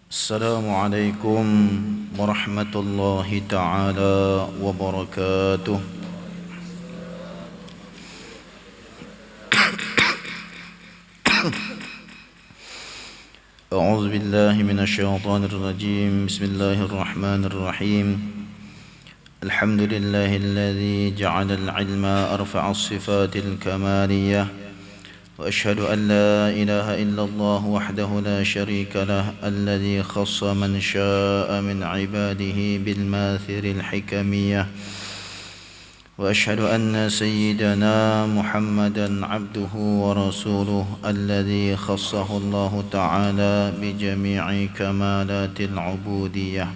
Assalamualaikum warahmatullahi ta'ala wabarakatuh. A'udzu billahi minasyaitonir rajim. Bismillahirrahmanirrahim. Alhamdulillahilladzi ja'ala al-'ilma arfa'a as-sifatil kamaliyah. وأشهد أن لا إله إلا الله وحده لا شريك له الذي خص من شاء من عباده بالماثر الحكمية وأشهد أن سيدنا محمدا عبده ورسوله الذي خصه الله تعالى بجميع كمالات العبودية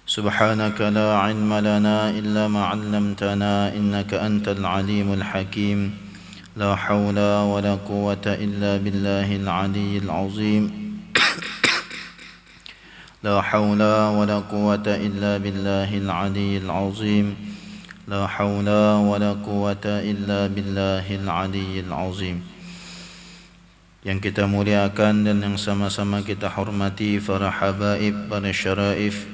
سبحانك لا علم لنا إلا ما علمتنا إنك أنت العليم الحكيم لا حول ولا قوة إلا بالله العلي العظيم لا حول ولا قوة إلا بالله العلي العظيم لا حول ولا قوة إلا بالله العلي العظيم. Yang kita muliakan dan yang sama-sama kita hormati para habaib, para syaraif,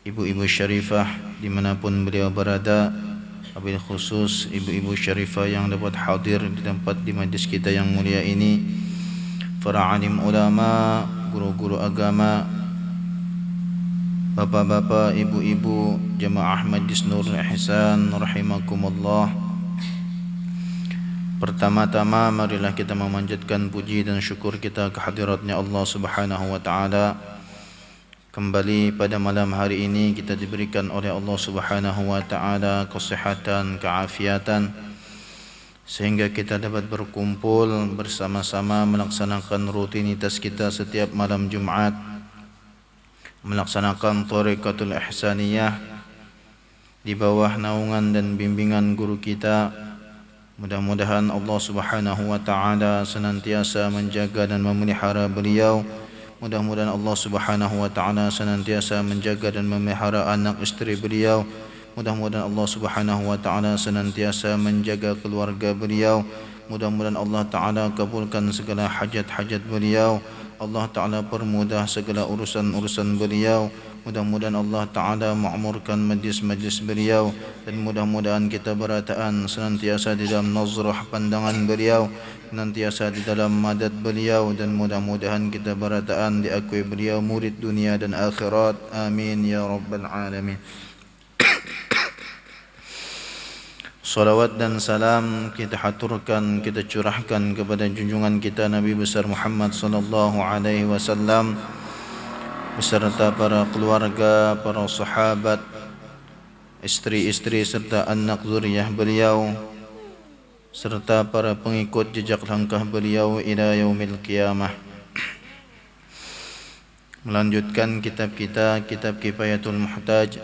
ibu-ibu syarifah dimanapun beliau berada, wabil khusus ibu-ibu syarifah yang dapat hadir di tempat di majlis kita yang mulia ini, para alim ulama, guru-guru agama, bapak-bapak, ibu-ibu, jemaah Majlis Nurul Ihsan rahimakumullah. Pertama-tama marilah kita memanjatkan puji dan syukur kita kehadiratnya Allah Subhanahu wa taala. Kembali pada malam hari ini kita diberikan oleh Allah Subhanahu wa taala kesehatan, keafiatan sehingga kita dapat berkumpul bersama-sama melaksanakan rutinitas kita setiap malam Jumat, melaksanakan Thariqatul Ihsaniyah di bawah naungan dan bimbingan guru kita. Mudah-mudahan Allah Subhanahu wa taala senantiasa menjaga dan memelihara beliau. Mudah-mudahan Allah Subhanahu wa taala senantiasa menjaga dan memelihara anak istri beliau. Mudah-mudahan Allah Subhanahu wa taala senantiasa menjaga keluarga beliau. Mudah-mudahan Allah taala kabulkan segala hajat-hajat beliau. Allah taala permudah segala urusan-urusan beliau. Mudah-mudahan Allah taala ma'murkan majlis-majlis beliau dan mudah-mudahan kita berataan senantiasa di dalam nazrah pandangan beliau, senantiasa di dalam madad beliau, dan mudah-mudahan kita berataan diakui beliau murid dunia dan akhirat. Amin ya rabbal alamin. Salawat dan salam kita haturkan, kita curahkan kepada junjungan kita Nabi besar Muhammad sallallahu alaihi wasallam beserta para keluarga, para sahabat, istri-istri serta anak zuriyah beliau serta para pengikut jejak langkah beliau ila yaumil qiyamah. Melanjutkan kitab kita, kitab Kifayatul Muhtaj,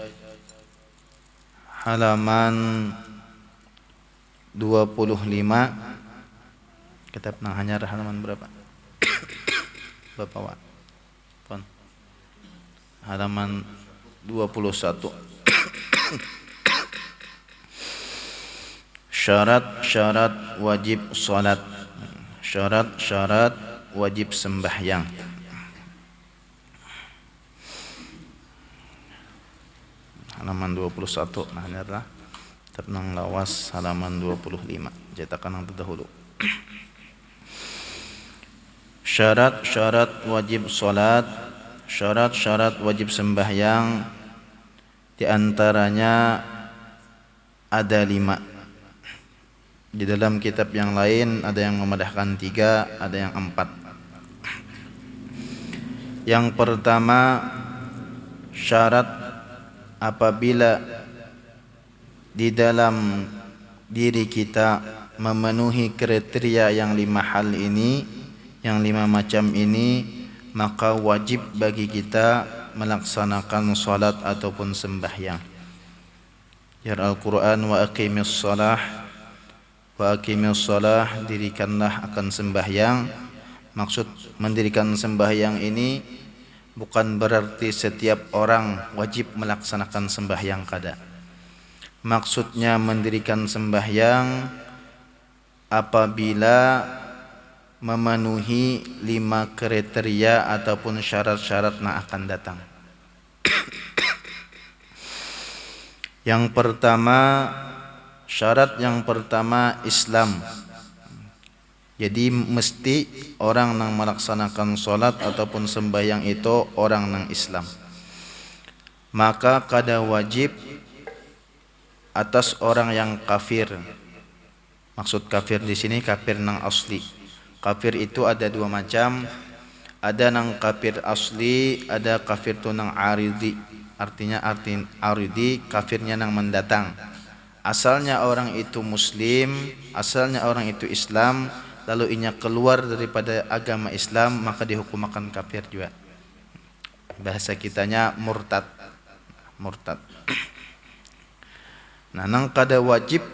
halaman 25. Kitab nang hanyar halaman berapa? Bapak Wan. Halaman 21. Syarat-syarat wajib salat. Syarat-syarat wajib sembahyang. Halaman 21. Nah, ini adalah Ternang Lawas halaman 25. Cetakan yang terdahulu. Syarat-syarat wajib salat, syarat-syarat wajib sembahyang, di antaranya ada 5. Di dalam kitab yang lain ada yang memadahkan 3, ada yang 4. Yang pertama, syarat apabila di dalam diri kita memenuhi kriteria yang 5 hal ini, yang 5 macam ini, maka wajib bagi kita melaksanakan salat ataupun sembahyang. Ya Al-Quran, wa aqimis salah, wa aqimis salah, dirikanlah akan sembahyang. Maksud mendirikan sembahyang ini bukan berarti setiap orang wajib melaksanakan sembahyang kada. Maksudnya mendirikan sembahyang apabila memenuhi 5 kriteria ataupun syarat-syarat yang akan datang. Yang pertama, syarat yang pertama Islam. Jadi mesti orang yang melaksanakan solat ataupun sembahyang itu orang yang Islam. Maka kada wajib atas orang yang kafir. Maksud kafir di sini kafir nang asli. Kafir itu ada 2 macam. Ada nang kafir asli, ada kafir tu nang aridi. Artinya aridi kafirnya nang mendatang. Asalnya orang itu muslim, asalnya orang itu Islam, lalu inya keluar daripada agama Islam, maka dihukum akan kafir juga. Bahasa kitanya murtad. Murtad. Nah, nang kada wajib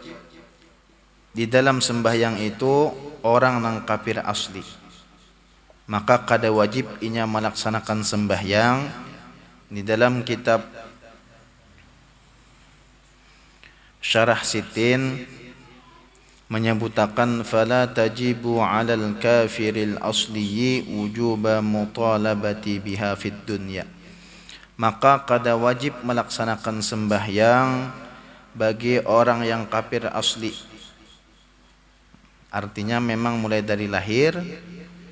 di dalam sembahyang itu orang nang kafir asli. Maka kada wajib inya melaksanakan sembahyang. Di dalam kitab Syarah Sitin menyebutkan fala tajibu 'alal kafiril asliyi wujuba mutalabati biha fid dunya. Maka kada wajib melaksanakan sembahyang bagi orang yang kafir asli. Artinya memang mulai dari lahir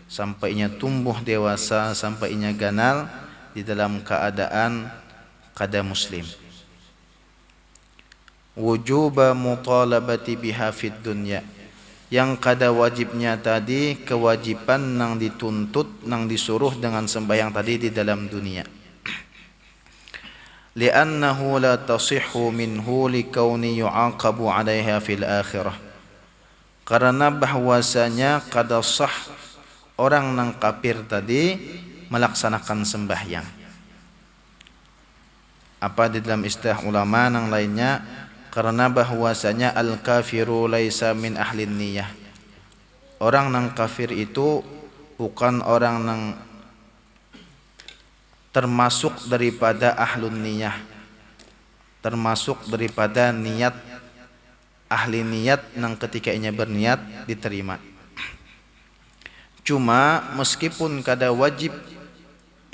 sampai inya tumbuh dewasa, sampai inya ganal di dalam keadaan kada muslim. Wujuba mutalabati biha fid dunya. Yang kada wajibnya tadi kewajiban nang dituntut, nang disuruh dengan sembahyang tadi di dalam dunia. Li'annahu la tasihhu minhu likauni yu'aqabu 'alaiha fil akhirah. Karena bahwasanya kada sah orang nang kafir tadi melaksanakan sembahyang. Apa di dalam istilah ulama nang lainnya, karena bahwasanya al-kafiru laisa min ahlin niyah. Orang nang kafir itu bukan orang nang termasuk daripada ahlun niyah, termasuk daripada niat ahli niat nang ketika inya berniat diterima. Cuma meskipun kada wajib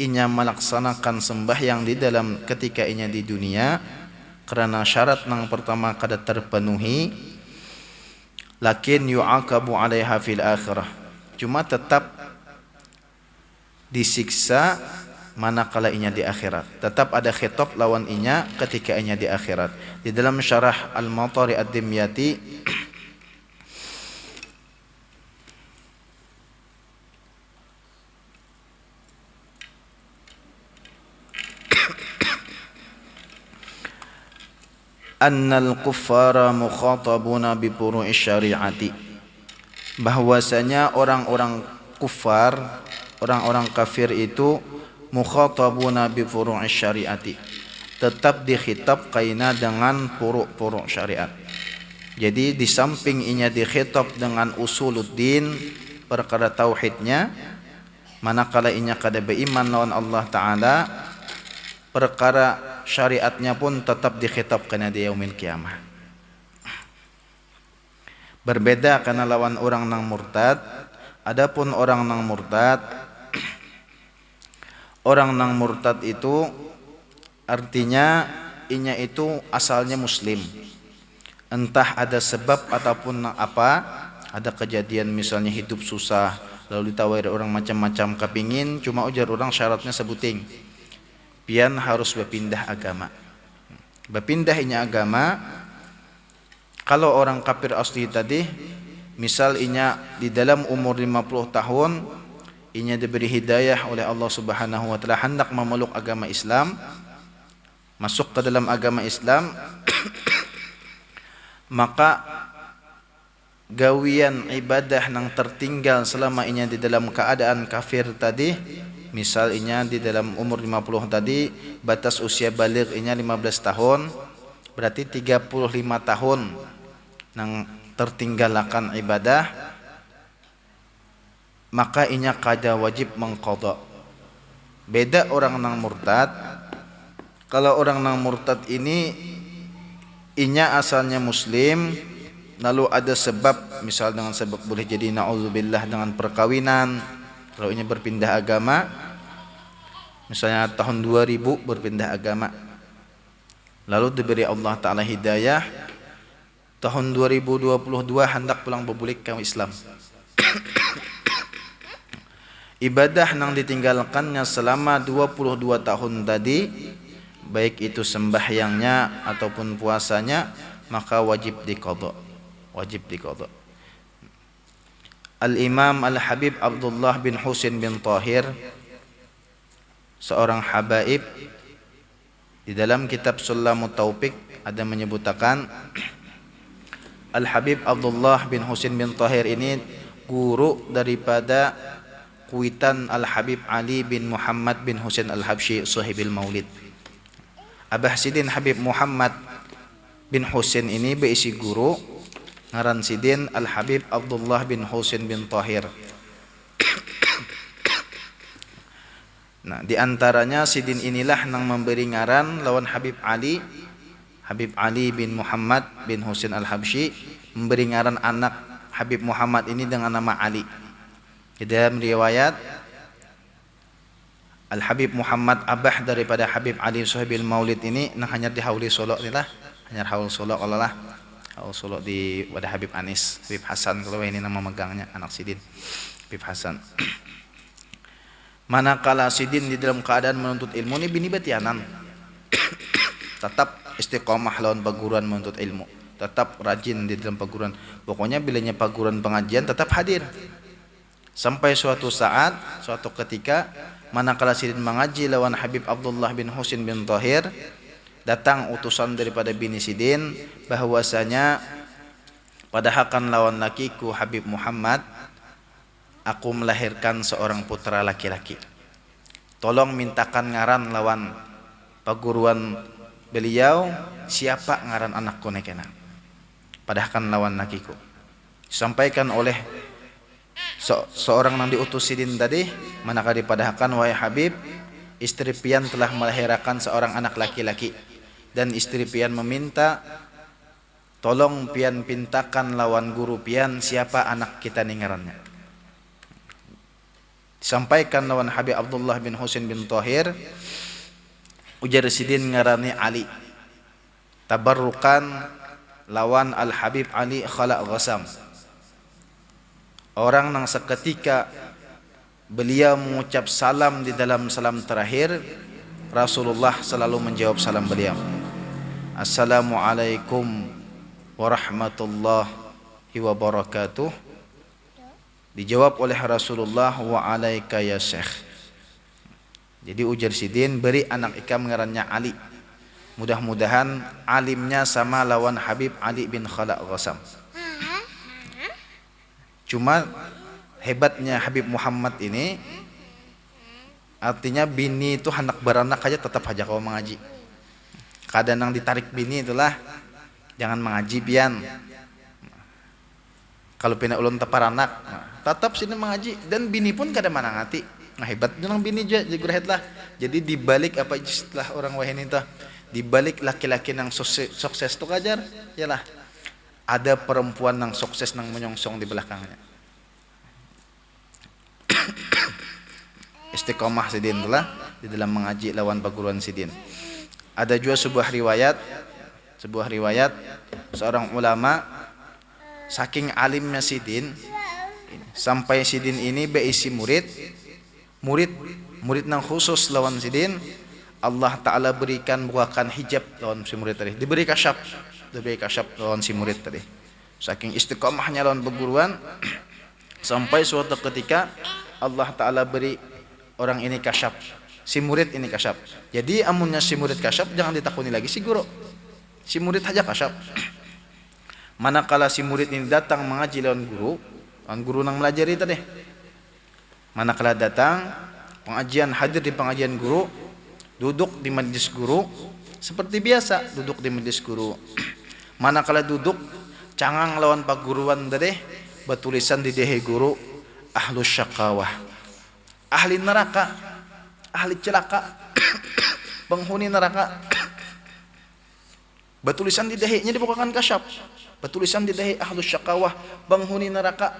inya melaksanakan sembahyang di dalam ketika inya di dunia, karena syarat yang pertama kada terpenuhi, lakin yu'aqabu 'alaiha fil akhirah. Cuma tetap disiksa manakala inya di akhirat. Tetap ada khitab lawan inya ketika inya di akhirat. Di dalam syarah Al-Matari Ad-Dimyati annal kuffara mukhatabuna bi furu'i syari'ati. Bahwasanya orang-orang kufar, orang-orang kafir itu mukhatabuna bi furu'i syari'ati. Tetap dikhitab kaina dengan furu'-furu' syariat. Jadi di samping inya dikhitab dengan usuluddin, perkara tauhidnya, manakala inya kada beriman lawan Allah Ta'ala, perkara syariatnya pun tetap dikhitabkan di yaumil kiamah. Berbeda karena lawan orang nang murtad. Adapun orang nang murtad, orang nang murtad itu artinya inya itu asalnya muslim. Entah ada sebab ataupun apa, ada kejadian misalnya hidup susah, lalu ditawari orang macam-macam kepingin, cuma ujar orang syaratnya sebuting, pian harus berpindah agama. Berpindahnya agama, kalau orang kafir asli tadi, misal inya di dalam umur 50 tahun, inya diberi hidayah oleh Allah Subhanahu wa Ta'ala hendak memeluk agama Islam, masuk ke dalam agama Islam, maka gawian ibadah yang tertinggal selama inya di dalam keadaan kafir tadi, misal inya di dalam umur 50 tadi, batas usia baligh inya 15 tahun, berarti 35 tahun nang tertinggalkan ibadah, maka inya kada wajib mengqadha. Beda orang nang murtad. Kalau orang nang murtad ini inya asalnya muslim, Lalu ada sebab, misal dengan sebab boleh jadi na'udzubillah dengan perkawinan, kalau ini berpindah agama, misalnya tahun 2000 berpindah agama, lalu diberi Allah Ta'ala hidayah, tahun 2022 hendak pulang berbulik ke Islam. Ibadah yang ditinggalkannya selama 22 tahun tadi, baik itu sembahyangnya ataupun puasanya, maka wajib diqadha. Wajib diqadha. Al-Imam Al-Habib Abdullah bin Husin bin Tahir, seorang habaib, di dalam kitab Sulamut Taufiq ada menyebutkan Al-Habib Abdullah bin Husin bin Tahir ini guru daripada Kuitan Al-Habib Ali bin Muhammad bin Husin Al-Habsyi Sahibil Maulid. Abah Sidin Habib Muhammad bin Husin ini berisi guru ngaran Sidin Al-Habib Abdullah bin Husin bin Tahir. Nah, di antaranya Sidin inilah yang memberi ngaran lawan Habib Ali bin Muhammad bin Husin Al-Habsyi, memberi ngaran anak Habib Muhammad ini dengan nama Ali. Di dalam riwayat Al-Habib Muhammad abah daripada Habib Ali Sahibil Maulid ini nah hanya di Hauli Solo inilah, hanya Haul Solo kalau lah. Haul Solo di pada Habib Anis, Habib Hasan kalau ini nama megangnya anak Sidin, Habib Hasan. Manakala Sidin di dalam keadaan menuntut ilmu ini bini betianan, tetap istiqomah lawan perguruan menuntut ilmu, tetap rajin di dalam perguruan. Pokoknya bilanya perguruan pengajian tetap hadir. Sampai suatu saat, suatu ketika, manakala Sidin mengaji lawan Habib Abdullah bin Husin bin Tahir, datang utusan daripada bini Sidin bahwasanya padahakan lawan lakiku Habib Muhammad, aku melahirkan seorang putra laki-laki. Tolong mintakan ngaran lawan perguruan beliau, siapa ngaran anakku nekena. Padahakan lawan lakiku. Sampaikan oleh seorang yang diutus Sidin tadi, manakala dipadahkan, wahai Habib, istri pian telah melahirkan seorang anak laki-laki, dan istri pian meminta tolong pian pintakan lawan guru pian siapa anak kita nih ngarannya. Disampaikan lawan Habib Abdullah bin Husin bin Tahir, ujar Sidin ngarani Ali, tabarrukan lawan Al-Habib Ali Khalaq Ghasam, orang yang seketika beliau mengucap salam di dalam salam terakhir, Rasulullah selalu menjawab salam beliau, Assalamualaikum warahmatullahi wabarakatuh. Dijawab oleh Rasulullah, wa alaika ya Syekh. Jadi ujar Sidin, beri anak ikam ngarannya Ali. Mudah-mudahan alimnya sama lawan Habib Ali bin Khalaq Ghasam. Cuma hebatnya Habib Muhammad ini, artinya bini itu hendak beranak aja tetap aja kau mengaji. Kadang yang ditarik bini itulah jangan mengaji pian. Kalau pina ulun tepar anak, tetap sini mengaji, dan bini pun kada mana ngati. Nah hebat jangan bini juga lah. Jadi dibalik apa istilah orang wahin itu, dibalik laki-laki yang sukses tuh kajar, yalah ada perempuan yang sukses yang menyongsong di belakangnya. Istiqomah Sidin itulah di dalam mengaji lawan perguruan Sidin. Ada juga sebuah riwayat seorang ulama saking alimnya Sidin sampai Sidin ini berisi murid nang khusus lawan Sidin. Allah Ta'ala berikan bukakan hijab lawan si murid tadi, diberi kasyaf lawan si murid tadi. Saking istiqomahnya lawan perguruan sampai suatu ketika Allah Ta'ala beri orang ini kasyaf, si murid ini kasyaf. Jadi amunnya si murid kasyaf, jangan ditakuni lagi si guru, si murid aja kasyaf. Manakala si murid ini datang mengaji lawan guru nang melajari tadi, manakala datang pengajian, hadir di pengajian guru, duduk di majlis guru seperti biasa duduk di majlis guru. Manakala duduk cangang lawan pak guruan tadi, bertulisan di dehe guru, ahlus syaqawah, ahli neraka, ahli celaka, penghuni neraka. Bertulisan di dehenya, dibukakan kasyaf. Bertulisan di dahi ahlus syaqawah, penghuni neraka,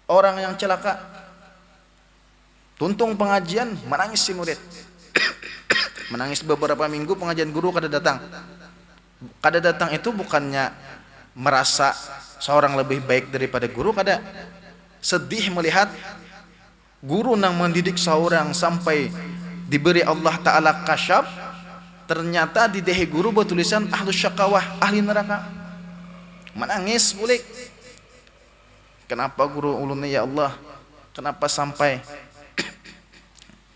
orang yang celaka. Tuntung pengajian, menangis si murid. Menangis beberapa minggu, pengajian guru kada datang. Kada datang itu bukannya merasa seorang lebih baik daripada guru, kada. Sedih melihat guru yang mendidik seorang sampai diberi Allah Ta'ala kasyaf, ternyata di dahi guru bertulisan ahlus syaqawah, ahli neraka. Menangis bulik. Kenapa guru ulunnya ya Allah? Kenapa sampai?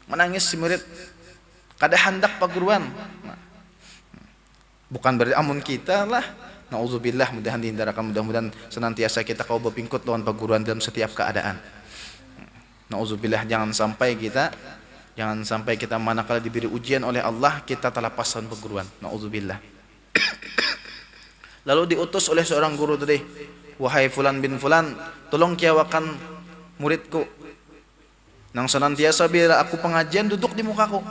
Menangis si murid. Kada hendak paguruan. Bukan berarti amun kita lah. Nauzubillah, mudahan dihindarkan, mudah-mudahan senantiasa kita kau berpingkut lawan paguruan dalam setiap keadaan. Nauzubillah, jangan sampai kita manakala diberi ujian oleh Allah kita terlepasan perguruan. Nauzubillah. Lalu diutus oleh seorang guru tadi, wahai fulan bin fulan, tolong kiawakan muridku nang senantiasa bila aku pengajian duduk di mukaku.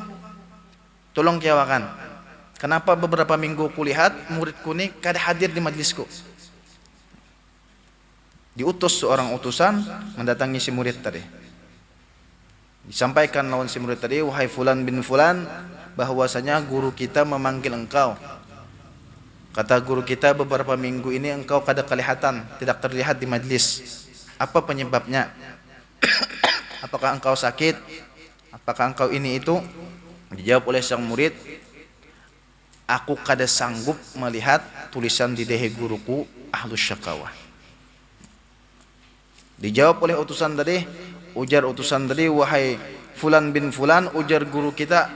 Tolong kiawakan. Kenapa beberapa minggu kulihat muridku ini kada hadir di majlisku? Diutus seorang utusan mendatangi si murid tadi. Disampaikan lawan si murid tadi, wahai fulan bin fulan, bahwasanya guru kita memanggil engkau. Kata guru kita, beberapa minggu ini engkau kada kelihatan, tidak terlihat di majlis. Apa penyebabnya? Apakah engkau sakit? Apakah engkau ini itu? Dijawab oleh sang murid, aku kada sanggup melihat tulisan di dahi guruku ahlus syaqawah. Dijawab oleh utusan tadi, ujar utusan tadi, wahai fulan bin fulan, ujar guru kita,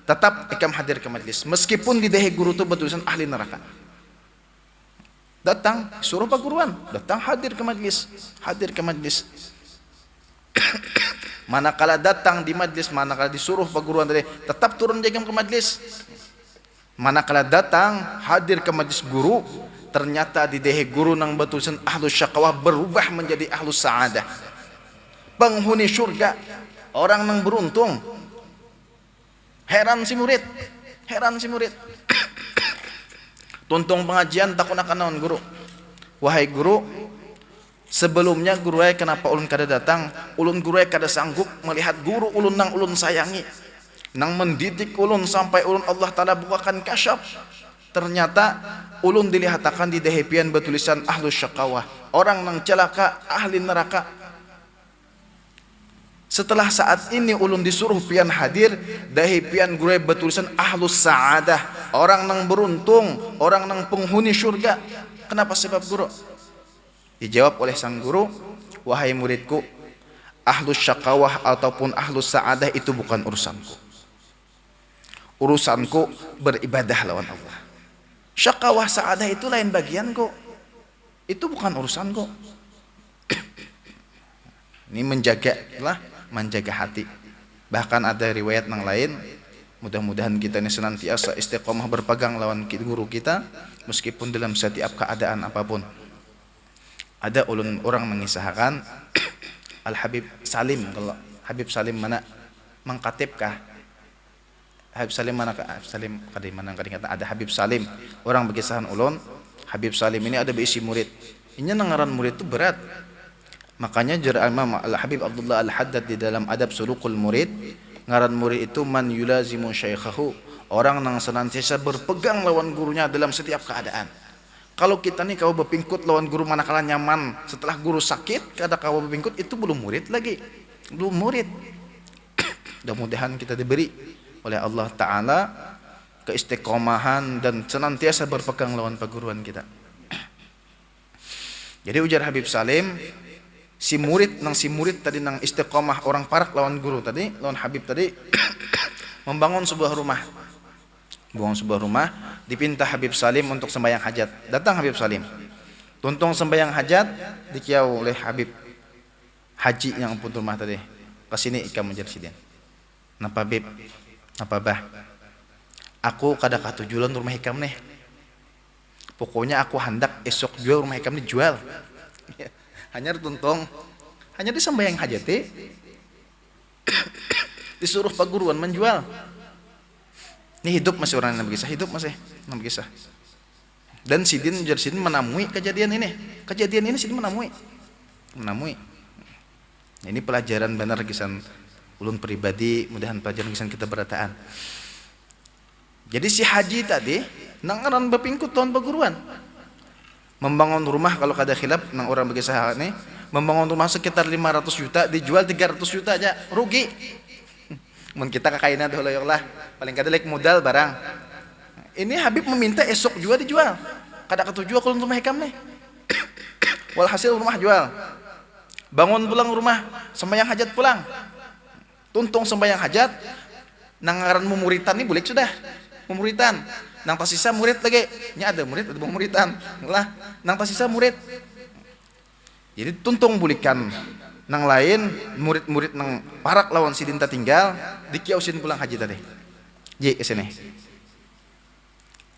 tetap ikam hadir ke majlis meskipun di dahi guru itu bertulisan ahli neraka. Datang suruh paguruan, datang hadir ke majlis, hadir ke majlis. Manakala datang di majlis, manakala disuruh paguruan tadi, tetap turun jagam ke majlis. Manakala datang hadir ke majlis guru, ternyata di dahi guru nang bertulisan ahlus syaqawah berubah menjadi ahlus sa'adah, penghuni surga, orang nang beruntung. Heran si murid, heran si murid. Tuntung pengajian takun akan naon guru. Wahai guru, sebelumnya guru kenapa ulun kada datang? Ulun guru kada sanggup melihat guru ulun nang ulun sayangi, nang mendidik ulun sampai ulun Allah Ta'ala bukakan kasyaf. Ternyata ulun dilihatakan di dahi pian bertulisan ahlus syaqawah, orang nang celaka, ahli neraka. Setelah saat ini ulun disuruh pian hadir, dahi pian guru bertulisan ahlus sa'adah, orang nang beruntung, orang nang penghuni surga. Kenapa sebab guru? Dijawab oleh sang guru, wahai muridku, ahlus syaqawah ataupun ahlus sa'adah itu bukan urusanku. Urusanku beribadah lawan Allah. Syaqawah sa'adah itu lain bagianku, itu bukan urusanku. Ini menjaga hati. Bahkan ada riwayat yang lain, mudah-mudahan kita ini senantiasa istiqomah berpegang lawan guru kita meskipun dalam setiap keadaan apapun. Ada ulun orang mengisahkan Al Habib Salim, kalau Habib Salim mana mengkatibkah? Habib Salim mana? Salim kadi mana kata ada Habib Salim. Orang berkisahan ulun, Habib Salim ini ada berisi murid. Ini ngaran murid itu berat. Makanya jar Imam Al Habib Abdullah Al Haddad di dalam Adab Sulukul Murid, ngaran murid itu man yulazimu syaikhahu, orang yang senantiasa berpegang lawan gurunya dalam setiap keadaan. Kalau kita nih kau berpingkut lawan guru manakala nyaman, setelah guru sakit kada kau berpingkut, itu belum murid lagi, belum murid. Mudah-mudahan kita diberi oleh Allah Ta'ala keistiqomahan dan senantiasa berpegang lawan perguruan kita. Jadi ujar Habib Salim, si murid tadi nang istiqomah orang parak lawan guru tadi, lawan Habib tadi membangun sebuah rumah. Dipinta Habib Salim untuk sembahyang hajat. Datang Habib Salim, tuntung sembahyang hajat, dikiau oleh Habib Haji yang pun rumah tadi, kesini ikam menjadi sidin. Napa Bib? Napa bah? Aku kada katujulan rumah ikam nih. Pokoknya aku hendak esok jual rumah ikam dijual. Hanya tuntung, hanya disembahyang hajat disuruh paguruan menjual. Ini hidup masih orang yang kisah, hidup masih kisah. Dan Sidin menamui kejadian ini Sidin menamui. Ini pelajaran benar kisan ulun pribadi, mudahan pelajaran kisan kita berataan. Jadi si Haji tadi nangaran bepingkut tahun peguruan membangun rumah, kalau kada khilaf nang orang bagi sahabat nih, membangun rumah sekitar 500 juta dijual 300 juta aja rugi. Mun kita kakainan dulu ya Allah, paling kada lek modal barang. Ini Habib meminta esok juga dijual. Kada ketujuh kalau rumah hikam nih. Walhasil rumah jual. Bangun pulang rumah, sembahyang hajat pulang. Tuntung sembahyang hajat, nangaran memuritan nih boleh sudah. Memuritan. Nang pasisa murid lagi. Nya ada murid, ada memuritan. Lah, nang pasisa murid. Jadi tuntung bulikan. Nang lain murid-murid nang parak lawan Sidin tinggal dikiausin pulang haji tadi. Ji ke sini.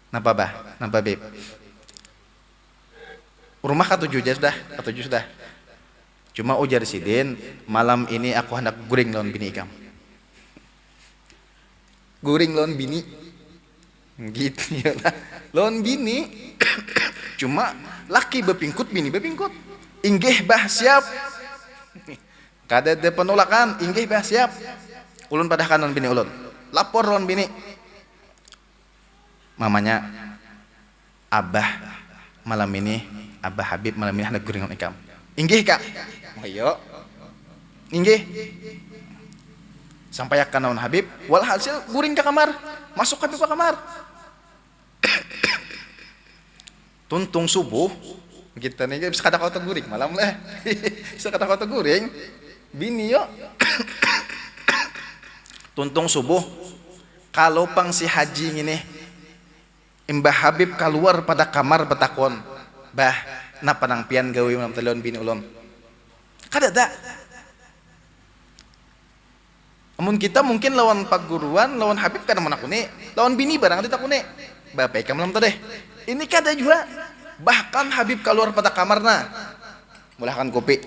Napa bah? Napa beb? Rumah ketujuh sudah. Cuma ujar Sidin, malam ini aku hendak guring lawan bini ikam. Guring lawan bini. Gitu ya lah. Lawan bini. Cuma laki bepingkut, bini bepingkut. Inggih bah siap. Kada ada penolakan, inggih bah siap. Ulun pada kanan bini ulun. Lapor lawan bini. Mamanya, Abah malam ini, Abah Habib malam ini hendak guring lawan ikam. Inggih kak. Ayo. Inggih. Sampai akan naon Habib, walhasil guring ke kamar. Masuk Habib ke kamar. Tuntung subuh kita nih bisa kata kota guring malam lah. Bisa kata kota guring. Bini yo. Tuntung subuh kalau pang si Haji ini Mbah Habib keluar pada kamar betakon, bah napa nang pian gawe malam telon bini ulun. Kada ada. Amun kita mungkin lawan paguruan, lawan Habib kada menakuni, lawan bini barang ditakuni. Bapak ikam malam tadi. Ini kada juga. Bahkan Habib keluar pada kamarna. Mulahkan kopi.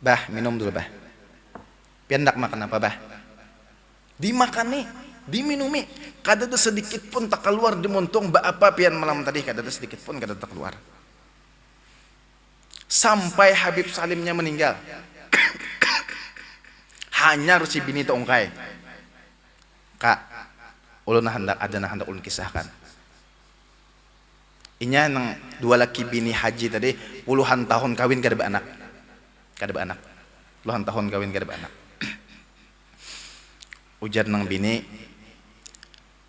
Bah, minum dulu bah. Pian ndak makan apa bah? Dimakani, diminumi. Kada ada sedikit pun tak keluar dimuntung ba apa pian malam tadi, kada ada sedikit pun kada tak keluar. Sampai Habib Salimnya meninggal. Hanya si bini tongkai. Kak, ulun hendak ulun kisahkan. Inya nang dua laki bini Haji tadi puluhan tahun kawin kada beranak. Puluhan tahun kawin kada beranak. Ujar nang bini,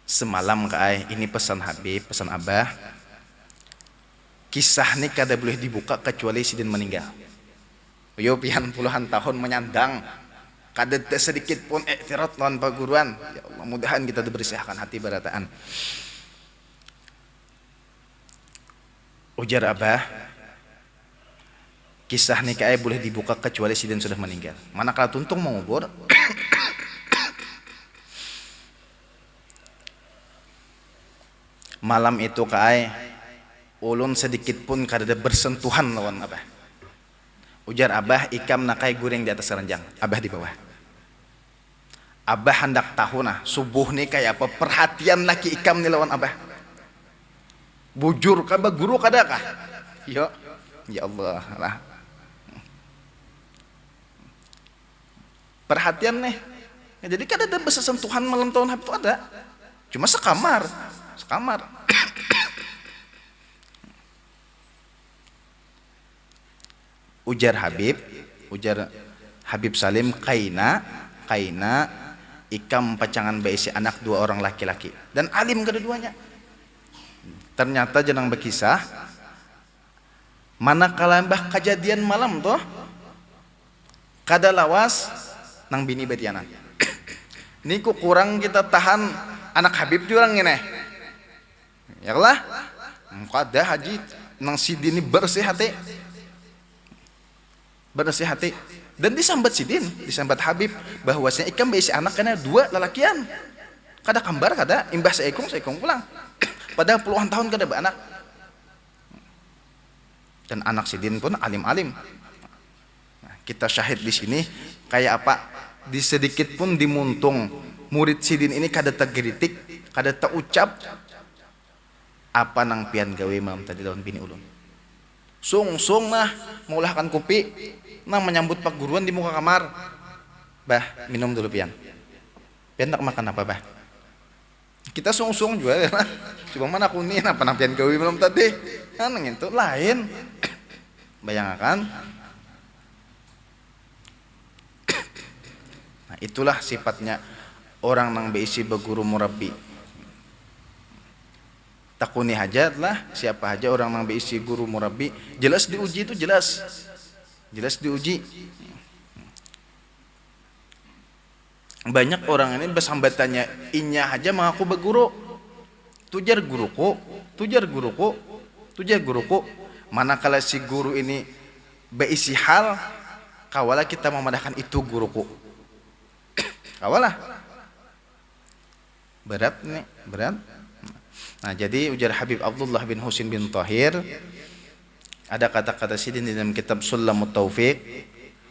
semalam kaai ini pesan Habib, pesan Abah. Kisah ni kada boleh dibuka kecuali Sidin meninggal. Yo pian puluhan tahun menyandang. Kada sedikit pun iktirat lawan paguruan. Ya Allah, mudahan kita dibersihkan hati barataan. Ujar Abah, kisah ni kae boleh dibuka kecuali Sidin sudah meninggal. Manakala tuntung mengubur, malam itu kae ulun sedikit pun kada ada bersentuhan lawan Abah. Ujar Abah, ikam nakai guring di atas ranjang, Abah di bawah. Abah hendak tahu nah subuh nih kayak apa perhatian laki ikam nih lawan Abah. Bujur kah guru kada kah? Yo, ya Allah lah. Perhatian nih. Ya, jadi kada ada bersentuhan malam tahun Habib itu ada. Cuma sekamar. Ujar Habib Salim, kaina ikam pacangan baisi anak dua orang laki-laki dan alim kedua-duanya. Ternyata jenang berkisah manakala mbah kejadian malam toh kada lawas nang bini betianan. Niku kurang kita tahan anak Habib jurang ini. Ya lah, kada Haji nang Sidin ini bersih hati. Dan disambat Sidin, disambat Habib bahwasanya ikam baisi anak kena dua lelakian. Kada kambar kada imbah seekong pulang. Padahal puluhan tahun kada beranak. Dan anak Sidin pun alim-alim. Nah, kita syahid di sini kayak apa? Di sedikit pun dimuntung murid Sidin ini kada tergeritik, kada terucap apa nang pian gawe mam tadi lawan bini ulun. Sung nah mengulahkan kopi nang menyambut pak guruan di muka kamar. Bah, minum dulu pian. Pian nak makan apa, bah? Kita sung juga ya. Coba mana aku nih apa nang pian gawe belum tadi. Kan itu lain. Bayangkan. Nah, itulah sifatnya orang nang beisi beguru murabbi. Takuni hajat lah, siapa aja orang nang beisi guru murabbi, jelas diuji itu jelas diuji. Banyak orang ini bersambatannya inya aja mengaku beguru, tujar guruku, manakala si guru ini beisi hal, kawalah kita memadahkan itu guruku, kawalah berat. Nah, jadi ujar Habib Abdullah bin Husin bin Tahir, ada kata-kata sidin di dalam kitab Sulamut Taufiq,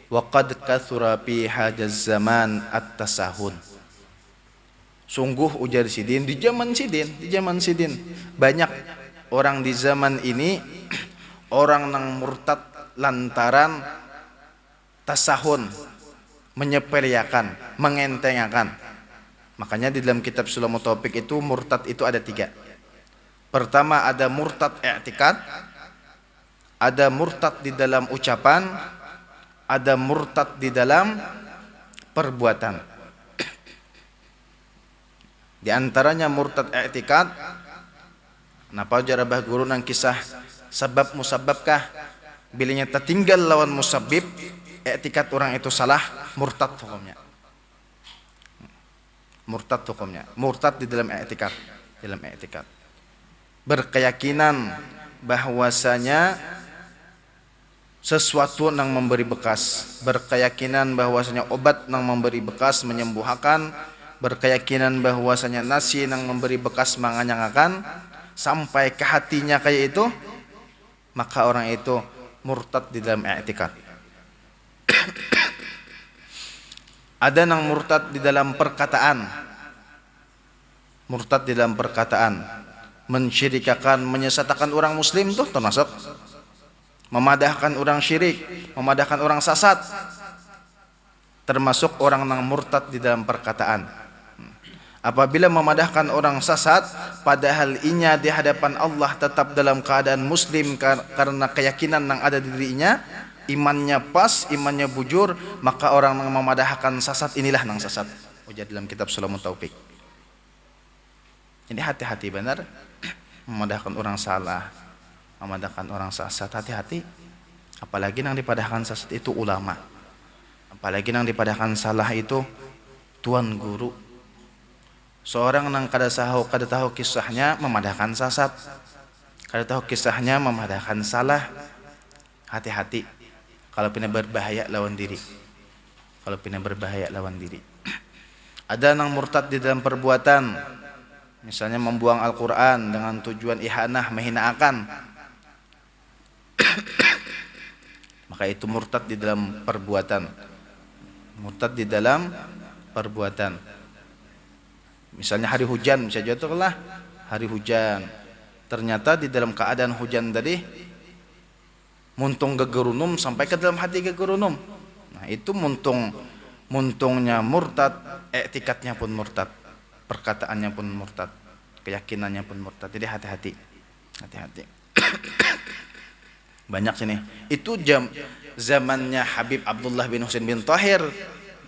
wa qad kathura fi hajaz zaman at-tasahun. Sungguh ujar sidin di zaman sidin banyak orang di zaman ini orang nang murtad lantaran tasahun, menyepelekan, mengentengakan. Makanya di dalam kitab Sulamut Taufiq itu murtad itu ada 3. Pertama ada murtad i'tikad, ada murtad di dalam ucapan, ada murtad di dalam perbuatan. Di antaranya murtad i'tikad. Napa jarabah guru nang kisah sebab musababkah bilanya tertinggal lawan musabib, i'tikad orang itu salah, murtad hukumnya. Murtad di dalam i'tikad, berkeyakinan bahwasanya sesuatu yang memberi bekas, berkeyakinan bahwasanya obat yang memberi bekas menyembuhkan, berkeyakinan bahwasanya nasi yang memberi bekas menganyangakan sampai ke hatinya kayak itu, maka orang itu murtad di dalam i'tikad. Ada yang murtad di dalam perkataan, mensyirikakan, menyesatkan orang muslim tuh termasuk, memadahkan orang syirik, memadahkan orang sasat, termasuk orang yang murtad di dalam perkataan. Apabila memadahkan orang sasat padahal inya di hadapan Allah tetap dalam keadaan muslim karena keyakinan yang ada di dirinya, imannya pas, imannya bujur, maka orang yang memadahkan sasat inilah yang sasat. Ujar dalam kitab Sulamut Taufiq. Jadi hati-hati benar memadahkan orang salah, memadahkan orang sasat, hati-hati. Apalagi yang dipadahkan sasat itu ulama, apalagi yang dipadahkan salah itu tuan guru. Seorang yang kada tahu kisahnya memadahkan sasat, kada tahu kisahnya memadahkan salah, hati-hati. Kalau pina berbahaya lawan diri, Ada yang murtad di dalam perbuatan, misalnya membuang Al-Quran dengan tujuan ihanah, menghinakan, maka itu murtad di dalam perbuatan. Misalnya hari hujan, bisa jatuhlah hari hujan, ternyata di dalam keadaan hujan tadi muntung gegerunum sampai ke dalam hati gegerunum. Nah, itu muntungnya murtad, i'tikadnya pun murtad, perkataannya pun murtad, keyakinannya pun murtad. Jadi hati-hati. Banyak sini. Itu zamannya Habib Abdullah bin Husin bin Tahir.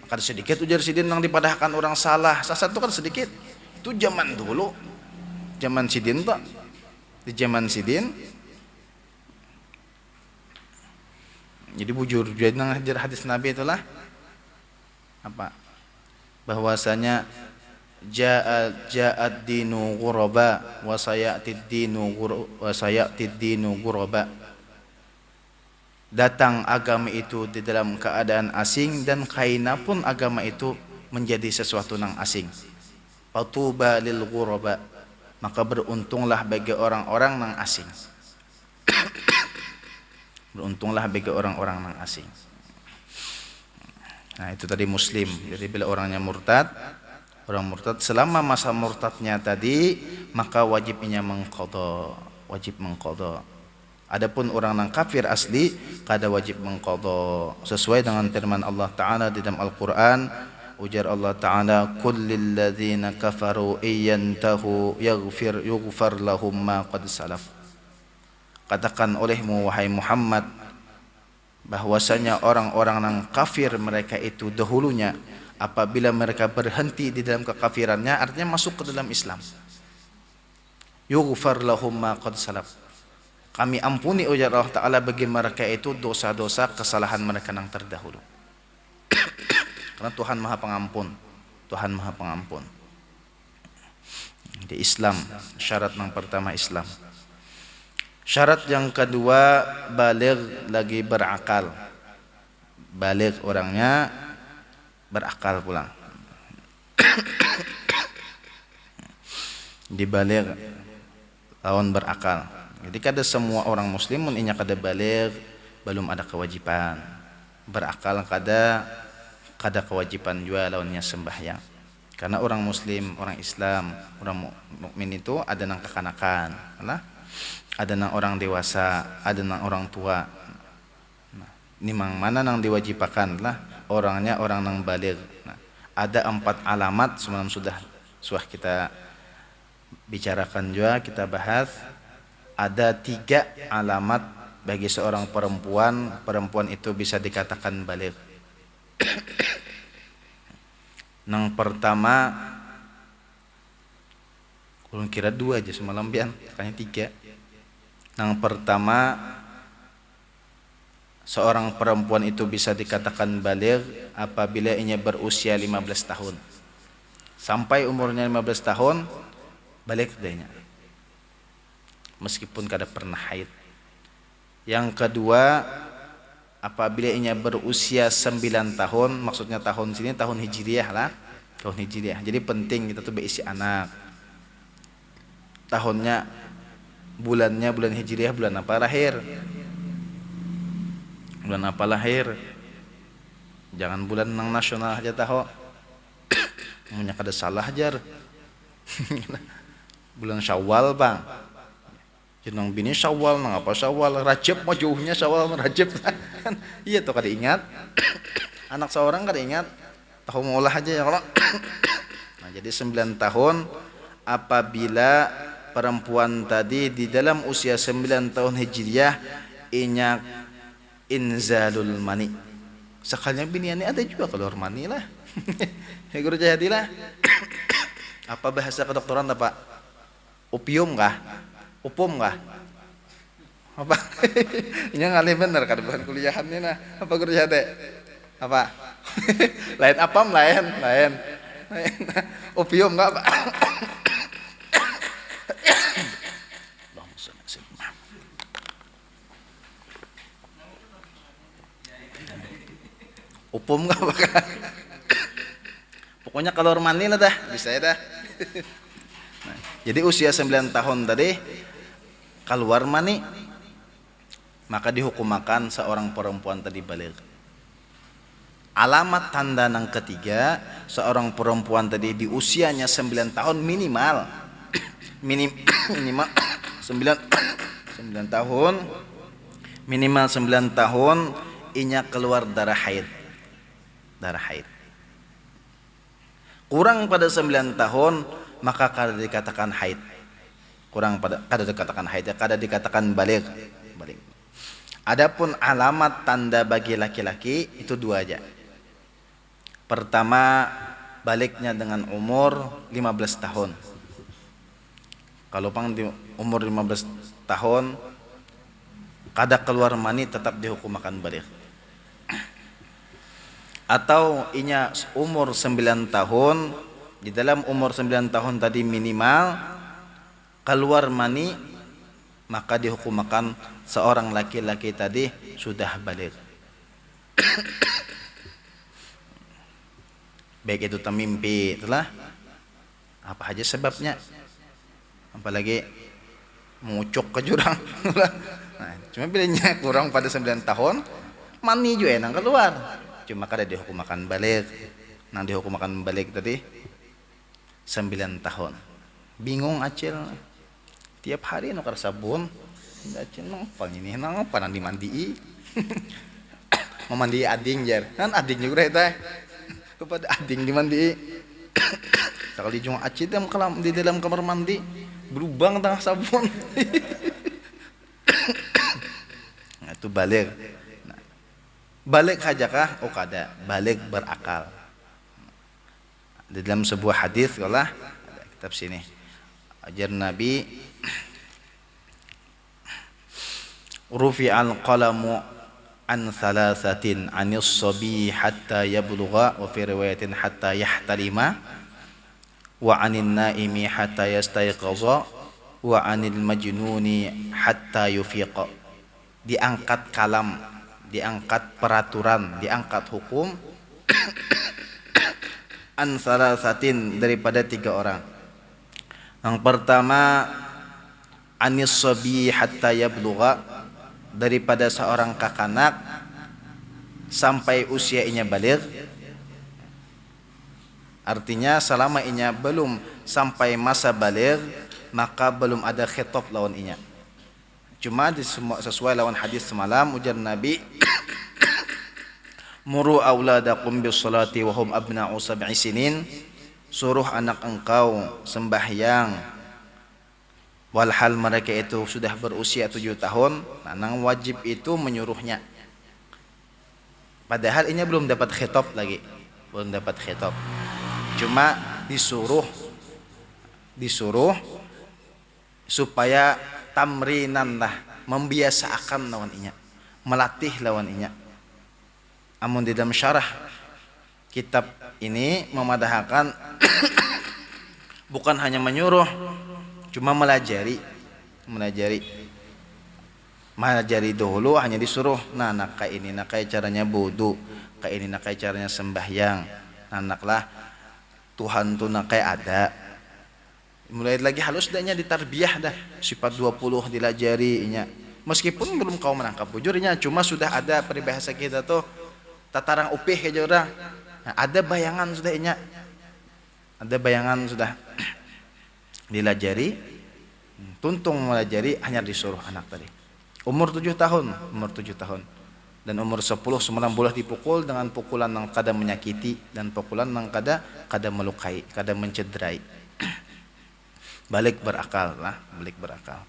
Maka sedikit ujar sidin yang dipadahkan orang salah, sasat itu kan sedikit. Itu zaman dulu, zaman sidin Pak. Di zaman sidin. Jadi bujur jadi ngajar hadis Nabi itulah apa? Bahwasanya ja'ad dinu ghuraba wa sayatid dinu ghuraba. Datang agama itu di dalam keadaan asing dan kaina pun agama itu menjadi sesuatu yang asing. Fatuba lil ghuraba, maka beruntunglah bagi orang-orang yang asing. Beruntunglah bagi orang-orang yang asing. Nah, itu tadi muslim. Jadi bila orangnya murtad, Orang murtad selama masa murtadnya tadi maka wajibnya mengqadha, wajib mengqadha. Adapun orang yang kafir asli kada wajib mengqadha sesuai dengan firman Allah Taala di dalam Al-Qur'an. Ujar Allah Ta'ala, kullil ladzina kafaru iyantahu yughfar lahum ma qad salaf. Katakan olehmu wahai Muhammad bahwasanya orang-orang yang kafir mereka itu dahulunya apabila mereka berhenti di dalam kekafirannya artinya masuk ke dalam Islam, yughfar lahum ma qad salaf, kami ampuni ujar Allah Ta'ala bagi mereka itu dosa-dosa kesalahan mereka yang terdahulu. Karena Tuhan Maha Pengampun, Tuhan Maha Pengampun. Di Islam syarat yang pertama Islam. Syarat yang kedua baligh lagi berakal. Baligh orangnya berakal pula. Dibaligh tahun berakal. Jadi kada semua orang muslim mun inya kada baligh belum ada kewajiban. Berakal kada kewajiban juga lawannya sembahyang. Karena orang muslim, orang Islam, orang mukmin itu ada nang kekanakan, ada nang orang dewasa, ada nang orang tua. Nah, ini mana nang diwajibkan lah orangnya orang nang baligh. Nah, ada 4 alamat semalam sudah kita bicarakan juga, kita bahas. Ada 3 alamat bagi seorang perempuan itu bisa dikatakan baligh. Yang pertama, kurang kira 2 aja semalam bian, kayaknya 3. Yang pertama, seorang perempuan itu bisa dikatakan baligh apabila ia berusia 15 tahun. Sampai umurnya 15 tahun, baligh dehnya. Meskipun kada pernah haid. Yang kedua, apabila ia berusia 9 tahun, maksudnya tahun sini tahun hijriah lah, tahun hijriah. Jadi penting kita tuh berisi anak. Tahunnya, bulannya bulan hijriah, bulan apa lahir? Bulan apa lahir? Jangan bulan nang nasional aja tahu. Punya kada salah ajar. Bulan Syawal bang. Nang bini Syawal, nang apa Syawal, Rajab mah jauhnya Syawal sama Rajab kan. Iya tuh kada ingat. Anak seorang kada ingat. Tahu ngolah aja ya kalau. Nah, jadi 9 tahun apabila perempuan tadi di dalam usia 9 tahun hijriah inyak inzalul mani. Sekalinya biniannya ada juga keluar mani lah. Ya guru jadilah. Apa bahasa kedokteran apa? Opium kah? Upum kah? Apa? Ini ngalih bener kan bukan kuliahan ini nah. Apa guru jade? Apa? Lain apam lain. Opium enggak, Pak? Upum enggak, Pak? Pokoknya keluar mani lah dah, bisa ya dah. Nah, jadi usia 9 tahun tadi keluar mani, maka dihukumakan seorang perempuan tadi baligh. Alamat tanda yang ketiga, seorang perempuan tadi di usianya 9 tahun minimal 9 tahun, minimal 9 tahun inya keluar darah haid. Kurang pada 9 tahun maka kada dikatakan haid. Kurang pada kada dikatakan haid, kada dikatakan baligh. Adapun alamat tanda bagi laki-laki itu 2 aja. Pertama, balighnya dengan umur 15 tahun. Kalau pang di umur 15 tahun kada keluar mani tetap dihukum akan baligh. Atau inya umur 9 tahun, di dalam umur 9 tahun tadi minimal keluar mani, maka dihukumakan seorang laki-laki tadi sudah baligh. Baik itu temimpi itulah apa aja sebabnya, apalagi mengucuk ke jurang. Nah, cuma bilangnya kurang pada 9 tahun mani juga enak keluar, cuma kada dihukumakan baligh. Nang dihukumakan baligh tadi 9 tahun. Bingung acil. Tiap hari nukar sabun. Acil nang ini nang panan dimandi. Memandi ading jar. Kan ading juga teh. Kepada ading dimandi. Sekali jung acil di dalam kamar mandi berlubang tengah sabun. Nah, itu balik. Nah, balik hajakah? Oh kada. Balik berakal. Di dalam sebuah hadis kalau ada kitab sini ajar Nabi rufi'al qalamu an thalathatin anis sabi hatta yablugha wa fi riwayatin hatta yahtalima wa anin naimi hatta yastayqaza wa anil majnuni hatta yufiqa. Diangkat kalam, diangkat peraturan, diangkat hukum an thalathatin daripada 3 orang. Yang pertama anis sabi hatta yablugha, daripada seorang kakanak sampai usianya baligh. Artinya selama inya belum sampai masa baligh maka belum ada khitab lawan inya. Cuma sesuai lawan hadis semalam ujar Nabi muru auladakum bis salati wa hum abna'u sab'i sinin, suruh anak engkau sembahyang walhal mereka itu sudah berusia 7 tahun. Nah, nang wajib itu menyuruhnya. Padahal ini belum dapat khitab lagi. Belum dapat khitab. Cuma disuruh supaya tamrinan lah, membiasakan lawan inya, melatih lawan inya. Amun di dalam syarah kitab ini memadahkan bukan hanya menyuruh, cuma melajari dahulu hanya disuruh. Nah, nak kayak ini, nak kayak caranya wudu, kayak ini, nak kayak caranya sembahyang. Nah, naklah Tuhan tuh nak kayak ada. Mulai lagi halus dahnya ditarbiyah dah, sifat 20 dilajarinya. Meskipun belum kau menangkap bujurnya, cuma sudah ada peribahasa kita tuh tatarang upih aja orang. Nah, ada bayangan sudah inya. Ada bayangan sudah dilajari, tuntung melajari, hanya disuruh anak tadi. Umur 7 tahun, dan umur 10 semalam boleh dipukul dengan pukulan yang kada menyakiti dan pukulan yang kada melukai, kada mencederai. Balik berakal lah, balik berakal.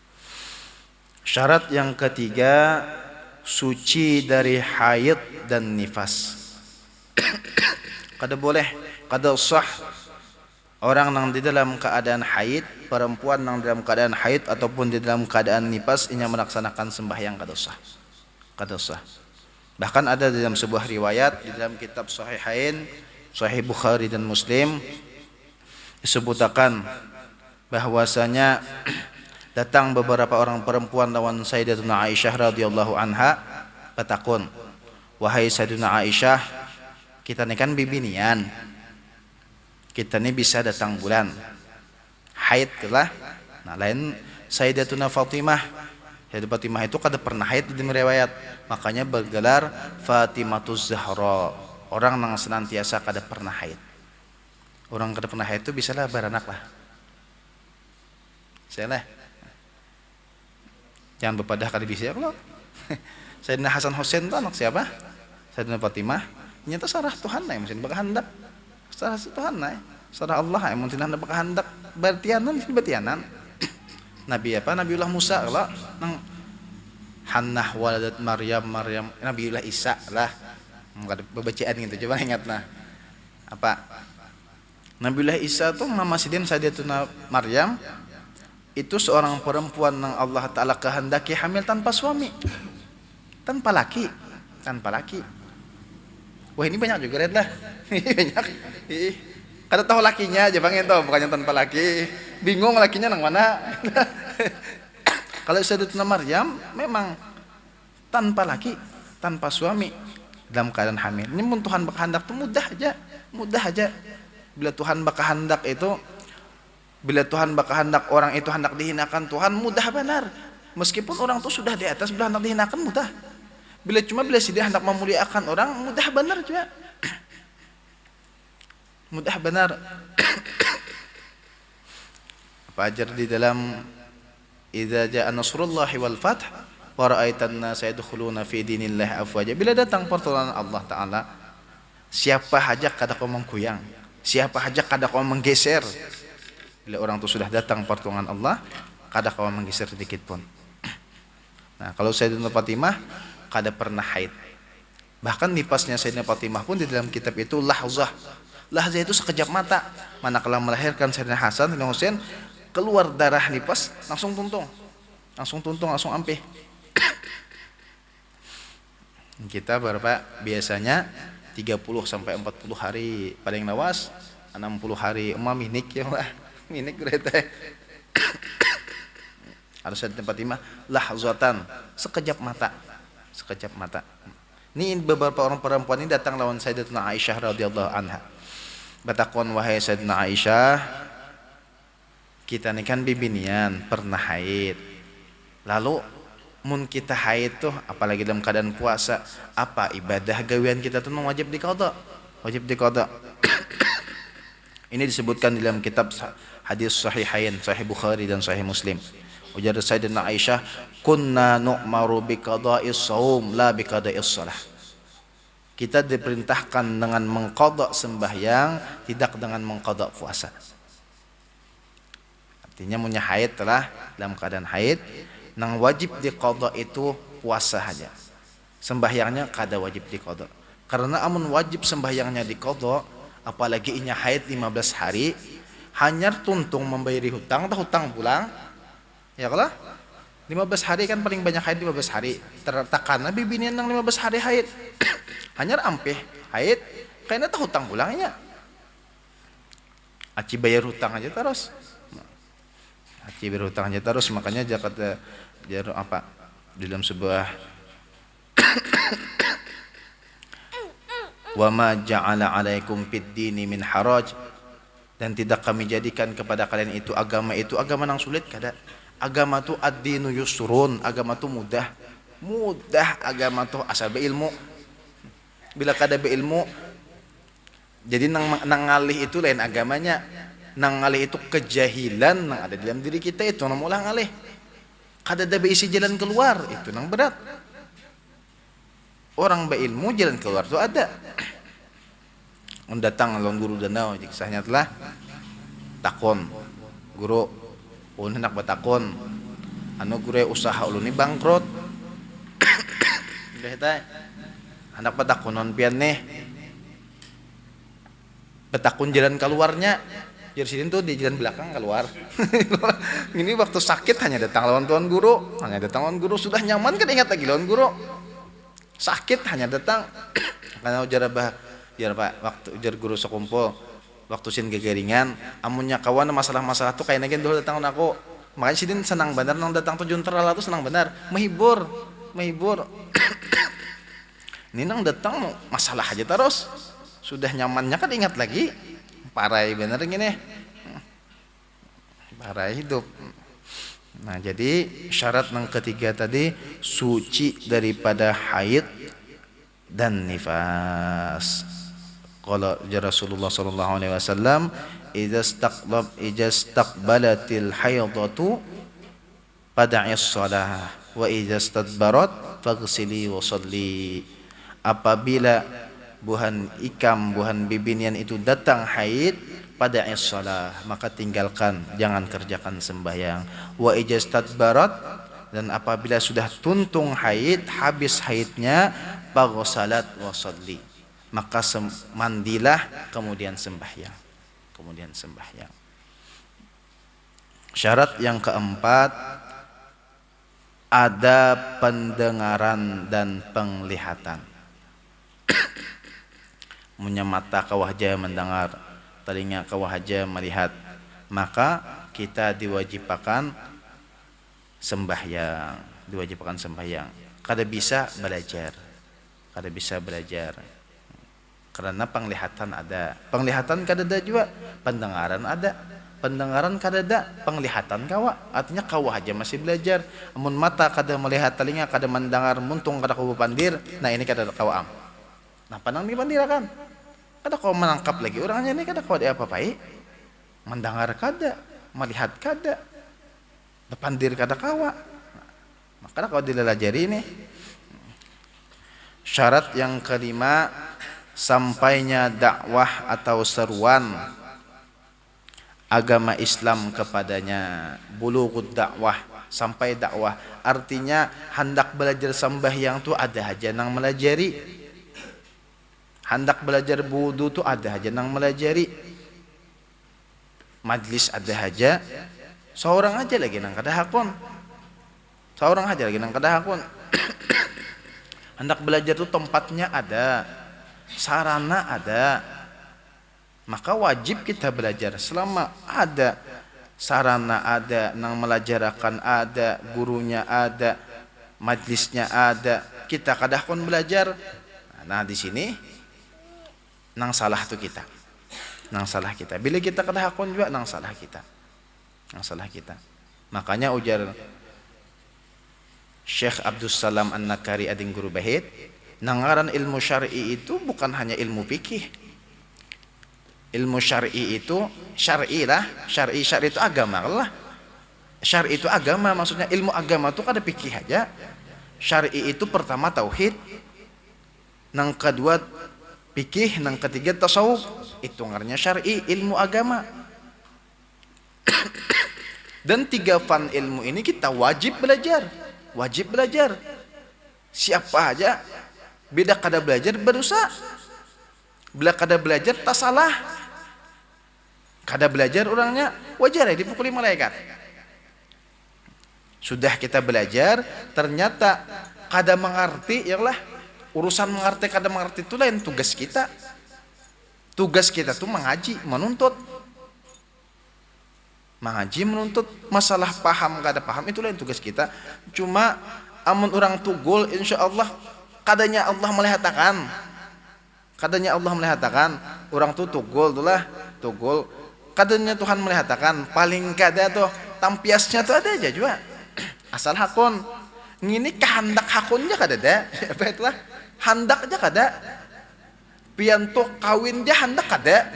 Syarat yang ketiga, suci dari haid dan nifas. Kada boleh, kada sah orang yang di dalam keadaan haid, perempuan yang dalam keadaan haid ataupun di dalam keadaan nifas ini melaksanakan sembahyang kada sah. Bahkan ada dalam sebuah riwayat di dalam kitab Sahihain, Sahih Bukhari dan Muslim, disebutkan bahwasanya datang beberapa orang perempuan lawan Sayyidatuna Aisyah radhiyallahu anha patakun, wahai Sayyidatuna Aisyah, kita ini kan bibinian, kita ini bisa datang bulan haid lah. Nah, lain Sayyidatuna Fatimah itu kada pernah haid di riwayat, makanya bergelar Fatimatuz Zahra, orang yang senantiasa kada pernah haid. Orang kada pernah haid itu bisalah beranak lah. Saya lah, jangan berpadah kada bisa kalau Sayyidina Hasan Hussein itu anak siapa? Sayyidina Fatimah. Nyata sarah Tuhan yang mesti berkehendak. Sarah Tuhan sarah Allah yang mesti berkehendak. Bertianan. Nabi apa? Nabiullah Musa kalau nang Hannah waladat Maryam Nabiullah Isa lah. Kada bacaan gitu, coba ingat nah. Apa? Nabiullah Isa tuh nama sidin Sayyidatuna Maryam itu seorang perempuan yang Allah Ta'ala kehendaki hamil tanpa suami, tanpa laki. Wah, ini banyak juga red lah. Banyak. Kada tahu lakinya aja bang itu, bukannya tanpa laki. Bingung lakinya nang mana. Kalau Sayyidatuna Maryam memang tanpa laki, tanpa suami, dalam keadaan hamil. Ini pun Tuhan berkehendak tuh mudah aja. Bila Tuhan berkehendak itu, bila Tuhan berkehendak orang itu hendak dihinakan Tuhan, mudah benar. Meskipun orang itu sudah di atas, bila hendak dihinakan mudah. Bila si dia hendak memuliakan orang, mudah benar juga. Mudah benar. Fajar di dalam idza jaa nasrullahi wal fath wa ra'aitan nasa yadkhuluna fi dinillahi afwaja. Bila datang pertolongan Allah taala, siapa saja kada kau mengkuyang, siapa saja kada kau menggeser. Bila orang itu sudah datang pertolongan Allah, kada kau menggeser sedikit pun. Nah, kalau Sayyidatina Fatimah kada pernah haid. Bahkan nipasnya Sayyidatina Fatimah pun di dalam kitab itu lahzah. Lahzah itu sekejap mata. Manakala melahirkan Sayyidina Hasan dan Husain, keluar darah nipas langsung tuntung. Langsung ampih. Kita berapa biasanya 30 sampai 40 hari paling lawas, 60 hari minik ya lah. Minik berarti. Harus ada tempat imah lahzatan, sekejap mata. Ini beberapa orang perempuan ini datang lawan Sayyidatina Aisyah radhiyallahu anha. Batakon wahai Sayyidatina Aisyah, kita ini kan bibinian pernah haid. Lalu mun kita haid tuh apalagi dalam keadaan puasa, apa ibadah gawean kita tuh wajib diqadha. Ini disebutkan di dalam kitab hadis sahihain, Sahih Bukhari dan Sahih Muslim. Ujar Sayyidatina Aisyah, kunna nu'maru biqada'is shaum la biqada'is shalah. Kita diperintahkan dengan mengqadha sembahyang, tidak dengan mengqadha puasa. Artinya punya haid telah dalam keadaan haid, nang wajib diqadha itu puasa saja. Sembahyangnya kada wajib diqadha. Karena amun wajib sembahyangnya diqadha, apalagi inya haid 15 hari, hanyar tuntung membayari hutang, atau hutang pulang. Ya kalau 15 hari kan paling banyak haid 15 hari. Tertakana bibinian nang 15 hari haid. Hanyar ampeh haid, kayaknya tahu hutang pulangnya. Aci bayar hutang aja terus. Makanya Jakarta jar apa di dalam sebuah wa ma ja'ala 'alaikum fid dini min haraj, dan tidak kami jadikan kepada kalian itu agama nang sulit kada. Agama tu ad-dinu yusrun, agama tu mudah agama tu asal beilmu. Bila kada beilmu, jadi nang ngalih itu lain agamanya, nang ngalih itu kejahilan nang ada dalam diri kita itu nang mulah ngalih. Kada ada beisi jalan keluar, itu nang berat. Orang beilmu jalan keluar tu ada. Datang lawan guru danau, kisahnya telah takon guru hendak batakon anu gure usaha ulun ni bangkrut. Kita hendak batakonon pian nih batakon jalan keluarnya jadi sini tuh di jalan belakang keluar. Ini waktu sakit hanya datang lawan tuan guru, sudah nyaman kan ingat lagi lawan guru sakit hanya datang karena ujar pak waktu ujar guru sekumpul waktu sin gegeringan amunnya kawan masalah-masalah tuh kayak negen dulu datang aku, makanya sidin senang benar nang datang tuh junterala tuh senang benar menghibur ini nang datang masalah aja terus sudah nyamannya kan ingat lagi parai bener gini parai hidup. Nah jadi syarat yang ketiga tadi suci daripada haid dan nifas. Qala Rasulullah sallallahu alaihi wasallam, idza istaqbalatil haidatu fad'is shalah wa idza istadbarat faghsili wa shalli. Apabila buhan bibinian itu datang haid, fad'is shalah, maka tinggalkan, jangan kerjakan sembahyang. Wa idza istadbarat, dan apabila sudah tuntung haid, habis haidnya, faghsalat wa shalli, maka mandilah kemudian sembahyang. Syarat yang keempat, ada pendengaran dan penglihatan. Punya mata kawahaja mendengar, telinga kawahaja melihat, maka kita diwajibkan sembahyang. Kada bisa belajar. Karena penglihatan ada, penglihatan kadada juga, pendengaran ada, pendengaran kadada, penglihatan kawa, artinya kawa aja masih belajar. Amun mata kada melihat, telinga kada mendengar, muntung kada kau pandir, nah ini kada kawa am. Nah panang dipandirakan, kada kau menangkap lagi orangnya ini, kada kau ada apa-apai, mendengar kada, melihat kada, depandir kada kawa. Maka kalau dilelajari ini. Syarat yang kelima, sampainya dakwah atau seruan agama Islam kepadanya. Bulughud dakwah, sampai dakwah. Artinya hendak belajar sembahyang tu ada aja nang melajari. Hendak belajar wudu tu ada aja nang melajari. Majlis ada aja. Seorang aja lagi nang kada hakon. Seorang aja lagi nang kada hakon. Hendak belajar itu tempatnya ada, sarana ada, maka wajib kita belajar. Selama ada sarana, ada nang melajarakan, ada gurunya, ada majlisnya, ada, kita kadah kon belajar. Nah di sini nang salah tuh kita, nang salah kita. Bila kita kadah kon juga nang salah kita, nang salah kita. Makanya ujar Syekh Abdus Salam An-Nakari ading guru bahit, nangaran ilmu syar'i itu bukan hanya ilmu fikih. Ilmu syar'i itu syar'i lah, syar'i itu agama lah. Syar'i itu agama, maksudnya ilmu agama itu kada fikih aja. Syar'i itu pertama tauhid, nang kedua fikih, nang ketiga tasawuf. Itu ngaranya syar'i, ilmu agama. Dan 3 fan ilmu ini kita wajib belajar. Wajib belajar. Siapa aja beda kada belajar berdosa. Bila kada belajar tak salah. Kada belajar orangnya wajar ya dipukuli malaikat. Sudah kita belajar ternyata kada mengerti, yalah urusan mengerti kada mengerti itu lain tugas kita. Tugas kita tuh mengaji, menuntut. Mengaji, menuntut. Masalah paham kada paham itu lain tugas kita. Cuma amun orang tugul insyaallah kadanya Allah melihatakan. Kadanya Allah melihatakan orang tuh tugul tulah, tugul. Kadanya Tuhan melihatakan paling kada tuh tampiasnya tuh ada aja juga. Asal hakon. Ngini kehendak hakonnya kada ada. Apa itulah? Hendak aja kada. Pian tuh kawin dia hendak kada.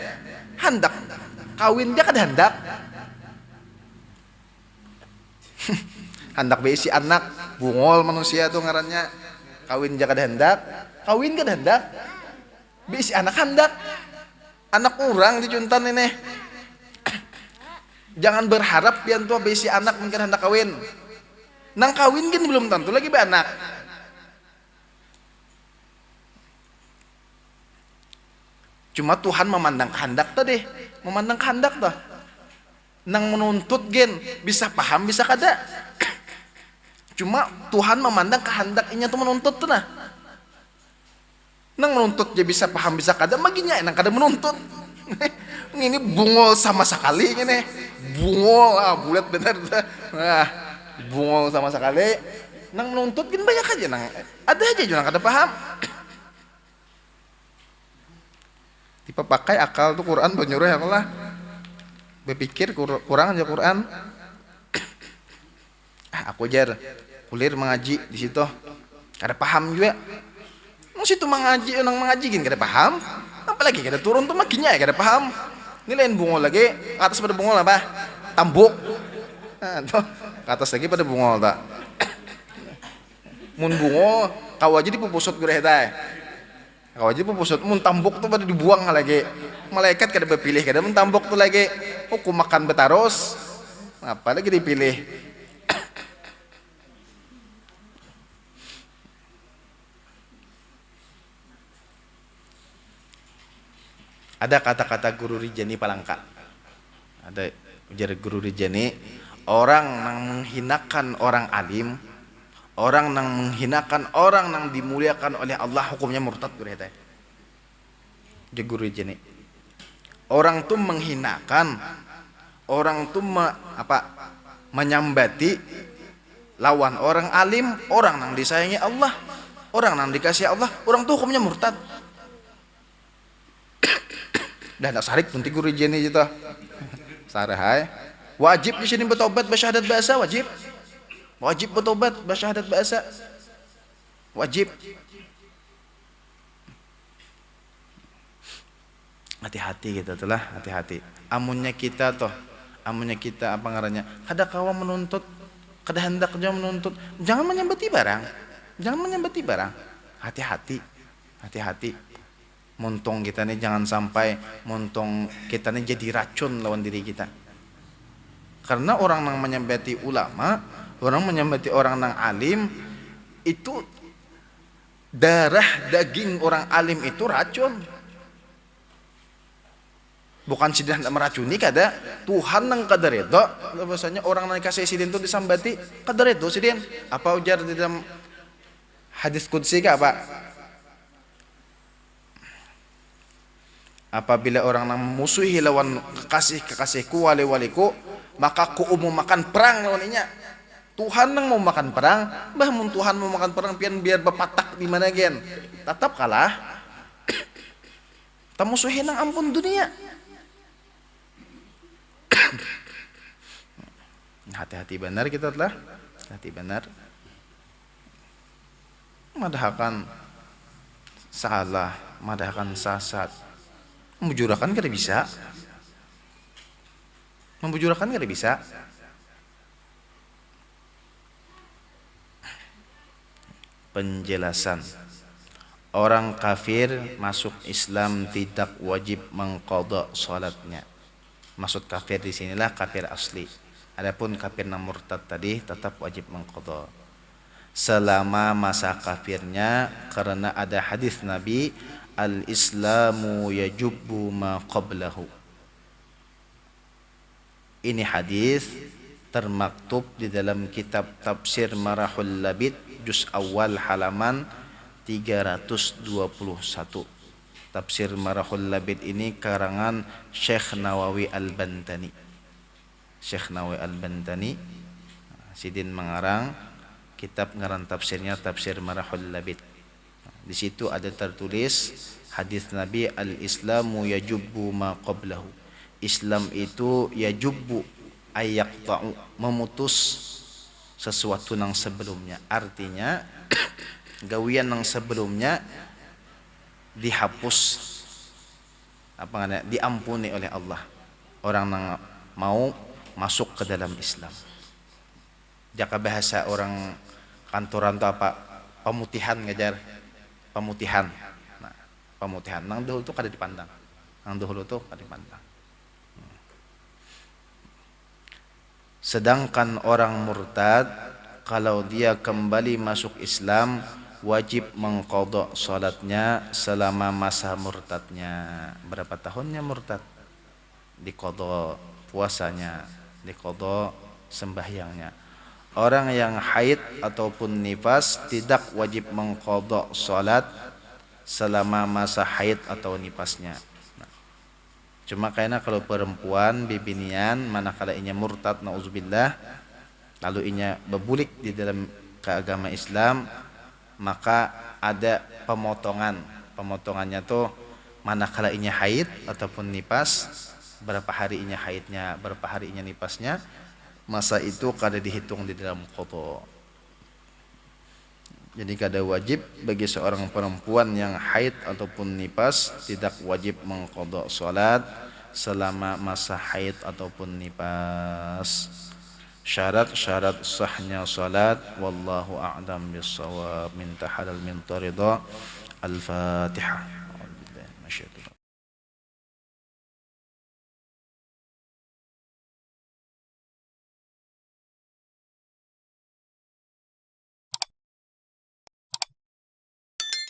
Hendak. Kawin dia kada hendak. Hendak beisi anak, bungol manusia tuh ngarannya. Kawin dia kada hendak. Kawin kada hendak. Beisi anak hendak. Anak orang dicuntan ini. Jangan berharap pian tua beisi anak mungkin hendak kawin. Nang kawin kan belum tentu lagi be anak. Cuma Tuhan memandang kehendak tadi, memandang kehendak dah. Nang menuntut gen bisa paham bisa kada. Cuma Tuhan memandang kehendaknya tuh menuntut tuh nah. Nang menuntut dia bisa paham bisa kada, maginya nang kada menuntut. Ini bungol sama sekali ini. Bungol bulat bener dah. Nah, bungol sama sekali. Nang menuntut kan banyak aja nang ada aja nang kada paham. Tipe pakai akal tuh Quran penyuruh ya Allah. Berpikir kurang aja Quran. Aku jar kulir mengaji di situ. Kada paham juga. Nang situ mengaji, nang mengaji gini kada paham. Apalagi kada turun tuh makinnya ya kada paham. Ini lain bungol lagi, atas pada bungol apa? Tambuk. Nah, tuh, ke atas lagi pada bungol tak. Mun bungol, kau aja dipupusut gue deh. Kau aja pupusut, mun tambuk tuh pada dibuang lagi. Malaikat kada berpilih, kada mun tambuk tuh lagi. Oh, ku makan betaros. Apa lagi dipilih? Ada kata-kata Guru Rijani Palangka. Ada ujar Guru Rijani, orang yang menghinakan orang alim, orang yang menghinakan orang yang dimuliakan oleh Allah hukumnya murtad. Ujar Guru Rijani. Orang tuh menghinakan, orang tuh menyambati lawan orang alim, orang yang disayangi Allah, orang yang dikasihi Allah, orang tuh hukumnya murtad. Dan tak sarik pun Guru Rijani gitu. Sarahai. Wajib di sini bertobat bersyahadat bahasa wajib. Wajib bertobat bersyahadat bahasa. Wajib. Hati-hati gitu tuh lah, hati-hati. Amunnya kita toh amunnya kita apa ngarannya kada kawa menuntut, kada hendak jauh menuntut, jangan menyambati barang, jangan menyambati barang. Hati-hati montong kita nih, jangan sampai montong kita nih jadi racun lawan diri kita. Karena orang yang menyambati ulama, orang menyambati orang yang alim, itu darah daging orang alim itu racun. Bukan sidin hendak meracuni, kada Tuhan nang kada redo bahwasanya orang yang kasih sidin itu disambati kada redo sidin. Apa ujar di dalam hadis qudsi ka apa? Apabila orang yang memusuhi lawan kekasihku, wali-waliku, maka ku mau makan perang lawan inya. Tuhan nang mau makan perang, bah mun Tuhan mau makan perang pian biar bepatak di mana gen, tetap kalah. Tamusuhi nang ampun dunia. Hati-hati benar kita telah, hati benar. Madahkan salah, madahkan sasat. Membujurakan kada bisa. Membujurakan kada bisa. Penjelasan. Orang kafir masuk Islam tidak wajib mengqadha salatnya. Maksud kafir di sinilah kafir asli. Adapun kafir yang murtad tadi tetap wajib mengqadha selama masa kafirnya, karena ada hadis Nabi, al-islamu yajubbu ma qablahu. Ini hadis termaktub di dalam kitab Tafsir Marahul Labid juz awal halaman 321. Tafsir Marahul Labid ini karangan Syekh Nawawi Al-Bantani. Syekh Nawawi Al-Bantani sidin mengarang kitab ngaran tafsirnya Tafsir Marahul Labid. Di situ ada tertulis hadis Nabi, al-islamu yajubbu ma qablahu. Islam itu yajubbu ayyaqta'u, memutus sesuatu yang sebelumnya. Artinya gawian yang sebelumnya dihapus, apa namanya, diampuni oleh Allah. Orang yang mau masuk ke dalam Islam. Jaka bahasa orang kantoran itu apa? Pemutihan ngajar. Pemutihan. Nah, pemutihan. Nang dahulu tuh kada dipandang. Nang dahulu tuh kada dipandang. Sedangkan orang murtad, kalau dia kembali masuk Islam, wajib mengqadha salatnya selama masa murtadnya. Berapa tahunnya murtad? Diqadha puasanya, diqadha sembahyangnya. Orang yang haid ataupun nifas tidak wajib mengqadha salat selama masa haid atau nifasnya. Cuma karena kalau perempuan bibinian manakala inya murtad nauzubillah, lalu inya berbulik di dalam keagama Islam, maka ada pemotongan. Pemotongannya tuh manakala inya haid ataupun nifas, berapa hari inya haidnya, berapa hari inya nifasnya, masa itu kada dihitung di dalam qadha. Jadi kada wajib bagi seorang perempuan yang haid ataupun nifas, tidak wajib mengqadha salat selama masa haid ataupun nifas. Syarat-syarat sahnya salat wallahu a'lam bissawab. Minta halal min tarida. Al-Fatihah.